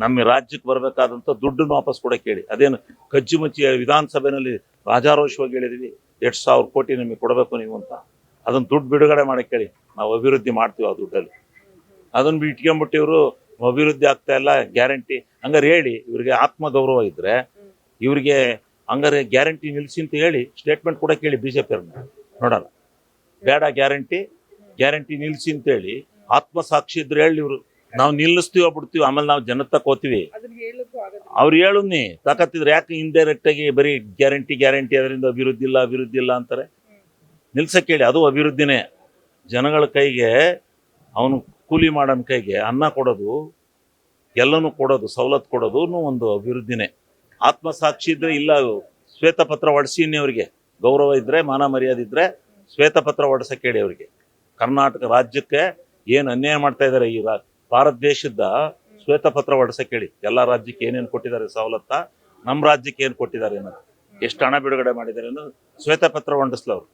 ನಮ್ಮ ರಾಜ್ಯಕ್ಕೆ ಬರಬೇಕಾದಂಥ ದುಡ್ಡನ್ನು ವಾಪಸ್ ಕೊಡಕ್ಕೆ ಹೇಳಿ. ಅದೇನು ಕಜ್ಜಿ ಮುಚ್ಚಿ ವಿಧಾನಸಭೆಯಲ್ಲಿ ರಾಜಾರೋಷವಾಗಿ ಹೇಳಿದ್ವಿ 2,000 ಕೋಟಿ ನಿಮಗೆ ಕೊಡಬೇಕು ನೀವು ಅಂತ. ಅದನ್ನು ದುಡ್ಡು ಬಿಡುಗಡೆ ಮಾಡಕ್ಕೆ ಹೇಳಿ, ನಾವು ಅಭಿವೃದ್ಧಿ ಮಾಡ್ತೀವಿ ಆ ದುಡ್ಡಲ್ಲಿ. ಅದನ್ನು ಇಟ್ಕೊಂಡ್ಬಿಟ್ಟು ಇವರು ಅಭಿವೃದ್ಧಿ ಆಗ್ತಾ ಇಲ್ಲ ಗ್ಯಾರಂಟಿ ಹಂಗಾರೆ ಹೇಳಿ. ಇವ್ರಿಗೆ ಆತ್ಮಗೌರವ ಇದ್ರೆ ಇವ್ರಿಗೆ ಹಂಗಾರೆ ಗ್ಯಾರಂಟಿ ನಿಲ್ಲಿಸಿ ಅಂತ ಹೇಳಿ ಸ್ಟೇಟ್ಮೆಂಟ್ ಕೊಡಕ್ಕೆ ಹೇಳಿ BJP ಅವ್ರನ್ನ. ನೋಡಲ್ಲ, ಬೇಡ ಗ್ಯಾರಂಟಿ ನಿಲ್ಲಿಸಿ ಅಂತೇಳಿ ಆತ್ಮಸಾಕ್ಷಿ ಇದ್ರೆ ಹೇಳಿ. ಇವರು ನಾವು ನಿಲ್ಲಿಸ್ತೀವಿ ಬಿಡ್ತೀವಿ, ಆಮೇಲೆ ನಾವು ಜನ ತಕೋತೀವಿ. ಅವ್ರು ಹೇಳುನ್ನಿ ತಾಕತ್ತಿದ್ರೆ ಯಾಕೆ ಇಂಡೈರೆಕ್ಟ್ ಆಗಿ ಬರೀ ಗ್ಯಾರಂಟಿ ಅದರಿಂದ ಅಭಿವೃದ್ಧಿ ಇಲ್ಲ ಅಂತಾರೆ. ನಿಲ್ಸಕ್ಕೆ ಹೇಳಿ, ಅದು ಅಭಿವೃದ್ಧಿನೇ. ಜನಗಳ ಕೈಗೆ ಅವನು ಕೂಲಿ ಮಾಡೋನ ಕೈಗೆ ಅನ್ನ ಕೊಡೋದು, ಎಲ್ಲನೂ ಕೊಡೋದು, ಸವಲತ್ತು ಕೊಡೋದು ಒಂದು ಅಭಿವೃದ್ಧಿನೇ. ಆತ್ಮಸಾಕ್ಷಿ ಇದ್ರೆ ಇಲ್ಲ, ಶ್ವೇತಪತ್ರ ಹೊಡ್ಸಿನಿ ಅವ್ರಿಗೆ. ಗೌರವ ಇದ್ರೆ, ಮಾನ ಮರ್ಯಾದೆ ಇದ್ರೆ ಶ್ವೇತಪತ್ರ ಹೊಡ್ಸಕ್ಕೆ ಹೇಳಿ ಅವ್ರಿಗೆ. ಕರ್ನಾಟಕ ರಾಜ್ಯಕ್ಕೆ ಏನು ಅನ್ಯಾಯ ಮಾಡ್ತಾ ಇದ್ದಾರೆ ಈ ಭಾರತ ದೇಶದ ಶ್ವೇತಪತ್ರ ಹೊಡ್ಸಕ್ಕೆ ಹೇಳಿ. ಎಲ್ಲ ರಾಜ್ಯಕ್ಕೆ ಏನೇನು ಕೊಟ್ಟಿದ್ದಾರೆ ಸವಲತ್ತ, ನಮ್ಮ ರಾಜ್ಯಕ್ಕೆ ಏನು ಕೊಟ್ಟಿದ್ದಾರೆ ಅನ್ನೋದು, ಎಷ್ಟು ಹಣ ಬಿಡುಗಡೆ ಮಾಡಿದ್ದಾರೆ ಅನ್ನೋದು ಶ್ವೇತಪತ್ರ ಹೊಂಡಿಸ್ಲ ಅವ್ರು.